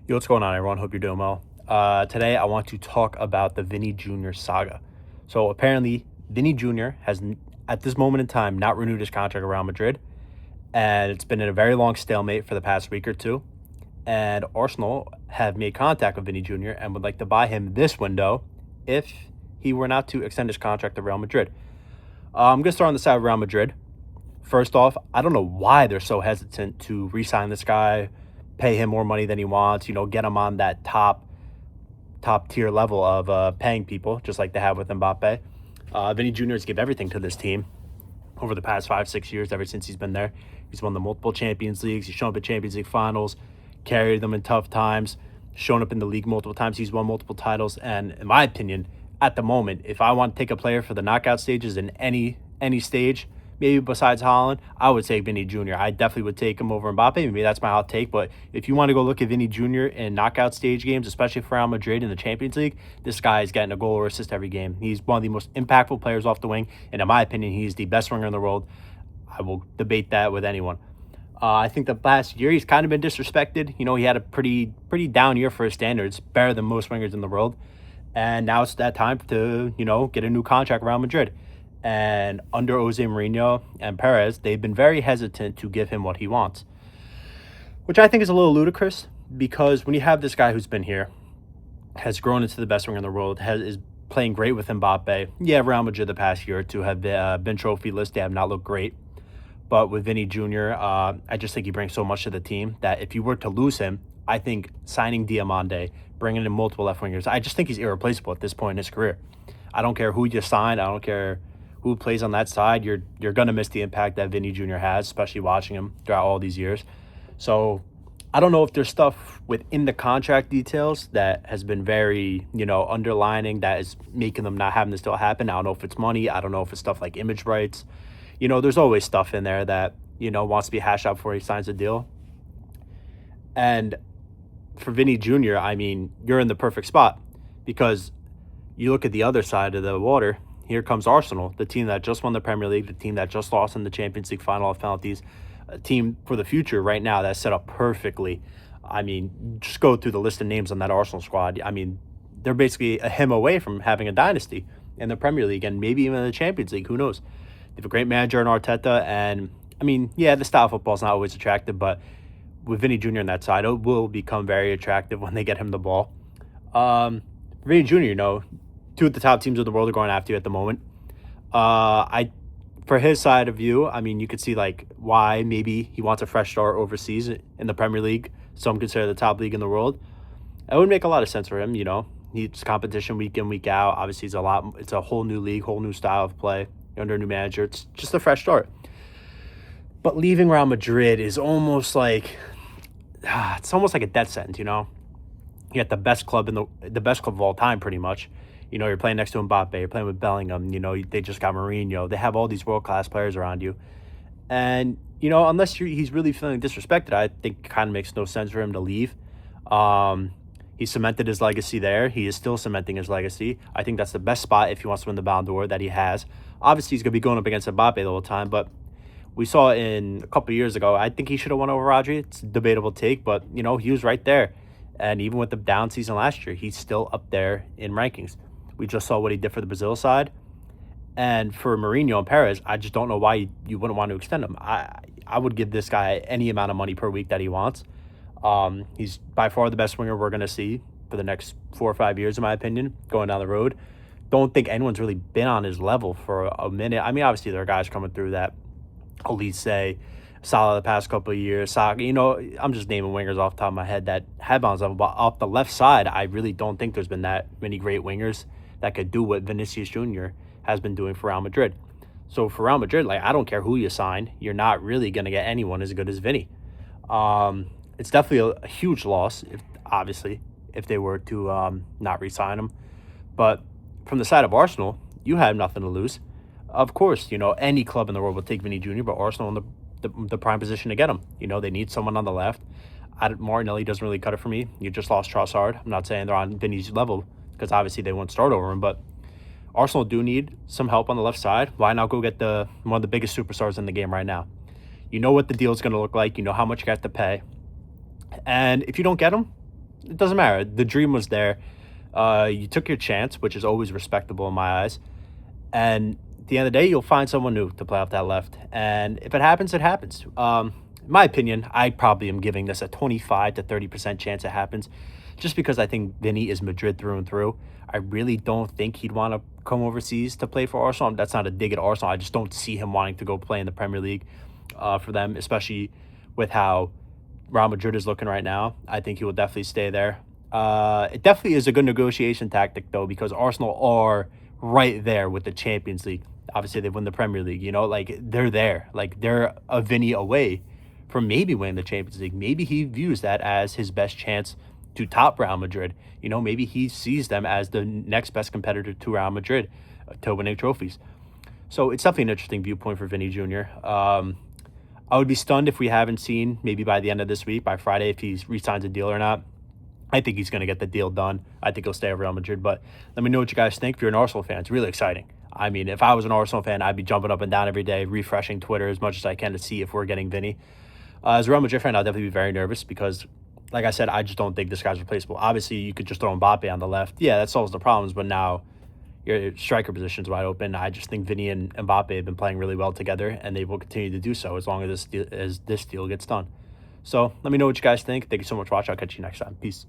Yo, what's going on, everyone? Hope you're doing well. Today, I want to talk about the Vini Jr saga. So, apparently, Vini Jr. has, at this moment in time, not renewed his contract with Real Madrid, and it's been in a very long stalemate for the past week or two. And Arsenal have made contact with Vini Jr. and would like to buy him this window if he were not to extend his contract to Real Madrid. I'm going to start on the side of Real Madrid. First off, I don't know why they're so hesitant to re-sign this guy, pay him more money than he wants, get him on that top tier level of paying people, just like they have with Mbappe. Vinny Jr. has given everything to this team over the past 5-6 years, ever since he's been there. He's won the multiple Champions Leagues. He's shown up at Champions League finals, carried them in tough times, shown up in the league multiple times. He's won multiple titles. And in my opinion, at the moment, if I want to take a player for the knockout stages in any stage, maybe besides Holland, I would take Vini Jr. I definitely would take him over Mbappe. Maybe that's my hot take. But if you want to go look at Vini Jr. in knockout stage games, especially for Real Madrid in the Champions League, this guy is getting a goal or assist every game. He's one of the most impactful players off the wing. And in my opinion, he's the best winger in the world. I will debate that with anyone. I think the last year he's kind of been disrespected. He had a pretty down year for his standards, better than most wingers in the world. And now it's that time to, get a new contract around Madrid. And under Jose Mourinho and Perez, they've been very hesitant to give him what he wants, which I think is a little ludicrous, because when you have this guy who's been here, has grown into the best winger in the world, is playing great with Mbappe. Yeah, Real Madrid the past year or two have been trophyless. They have not looked great. But with Vinny Jr., I just think he brings so much to the team that if you were to lose him, I think signing Diamande, bringing in multiple left wingers, I just think he's irreplaceable at this point in his career. I don't care who you sign. I don't care who plays on that side. You're going to miss the impact that Vinny Jr. has, especially watching him throughout all these years. So I don't know if there's stuff within the contract details that has been very, underlining that is making them not having this deal happen. I don't know if it's money. I don't know if it's stuff like image rights. There's always stuff in there that, wants to be hashed out before he signs a deal. And for Vinny Jr., I mean, you're in the perfect spot, because you look at the other side of the water. Here comes Arsenal, the team that just won the Premier League, the team that just lost in the Champions League final of penalties, a team for the future right now that's set up perfectly. I mean, just go through the list of names on that Arsenal squad. I mean, they're basically a him away from having a dynasty in the Premier League and maybe even in the Champions League. Who knows? They have a great manager in Arteta. And, I mean, yeah, the style of football is not always attractive, but with Vinny Jr. on that side, it will become very attractive when they get him the ball. Vinny Jr., two of the top teams in the world are going after you at the moment. For his side of view, I mean, you could see why maybe he wants a fresh start overseas in the Premier League. Some consider the top league in the world. It would make a lot of sense for him. He's competition week in, week out. Obviously, it's a whole new league, whole new style of play under a new manager. It's just a fresh start. But leaving Real Madrid is almost it's almost like a death sentence. You got the best club the best club of all time, pretty much. You're playing next to Mbappe, you're playing with Bellingham, they just got Mourinho. They have all these world-class players around you. And, unless he's really feeling disrespected, I think it kind of makes no sense for him to leave. He cemented his legacy there. He is still cementing his legacy. I think that's the best spot if he wants to win the Ballon d'Or that he has. Obviously, he's going to be going up against Mbappe the whole time, but we saw in a couple of years ago, I think he should have won over Rodri. It's a debatable take, but, he was right there. And even with the down season last year, he's still up there in rankings. We just saw what he did for the Brazil side. And for Mourinho and Perez, I just don't know why you wouldn't want to extend him. I would give this guy any amount of money per week that he wants. He's by far the best winger we're going to see for the next 4 or 5 years, in my opinion, going down the road. Don't think anyone's really been on his level for a minute. I mean, obviously, there are guys coming through that Elise, Salah the past couple of years. Saga, I'm just naming wingers off the top of my head that have on his level. But off the left side, I really don't think there's been that many great wingers that could do what Vinicius Jr. has been doing for Real Madrid. So for Real Madrid, I don't care who you sign, you're not really going to get anyone as good as Vinny. It's definitely a huge loss, if they were to not re-sign him. But from the side of Arsenal, you have nothing to lose. Of course, any club in the world will take Vinny Jr., but Arsenal in the prime position to get him. They need someone on the left. Martinelli doesn't really cut it for me. You just lost Trossard. I'm not saying they're on Vinny's level, because obviously they won't start over him, but Arsenal do need some help on the left side. Why not go get one of the biggest superstars in the game right now? You know what the deal is going to look like. You know how much you have to pay. And if you don't get him, it doesn't matter. The dream was there. You took your chance, which is always respectable in my eyes. And at the end of the day, you'll find someone new to play off that left. And if it happens, it happens. In my opinion, I probably am giving this a 25 to 30% chance it happens, just because I think Vinny is Madrid through and through. I really don't think he'd want to come overseas to play for Arsenal. That's not a dig at Arsenal. I just don't see him wanting to go play in the Premier League for them, especially with how Real Madrid is looking right now. I think he will definitely stay there. It definitely is a good negotiation tactic, though, because Arsenal are right there with the Champions League. Obviously, they win the Premier League. Like they're there. Like they're a Vinny away from maybe winning the Champions League. Maybe he views that as his best chance to top Real Madrid. Maybe he sees them as the next best competitor to Real Madrid to winning trophies. So it's definitely an interesting viewpoint for Vinny Jr. I would be stunned if we haven't seen, maybe by the end of this week, by Friday, if he re-signs a deal or not. I think he's going to get the deal done. I think he'll stay at Real Madrid. But let me know what you guys think. If you're an Arsenal fan, it's really exciting. I mean, if I was an Arsenal fan, I'd be jumping up and down every day, refreshing Twitter as much as I can to see if we're getting Vinny. As a Real Madrid fan, I'll definitely be very nervous because, like I said, I just don't think this guy's replaceable. Obviously, you could just throw Mbappe on the left. Yeah, that solves the problems, but now your striker position's wide open. I just think Vinny and Mbappe have been playing really well together, and they will continue to do so as long as this deal gets done. So let me know what you guys think. Thank you so much for watching. I'll catch you next time. Peace.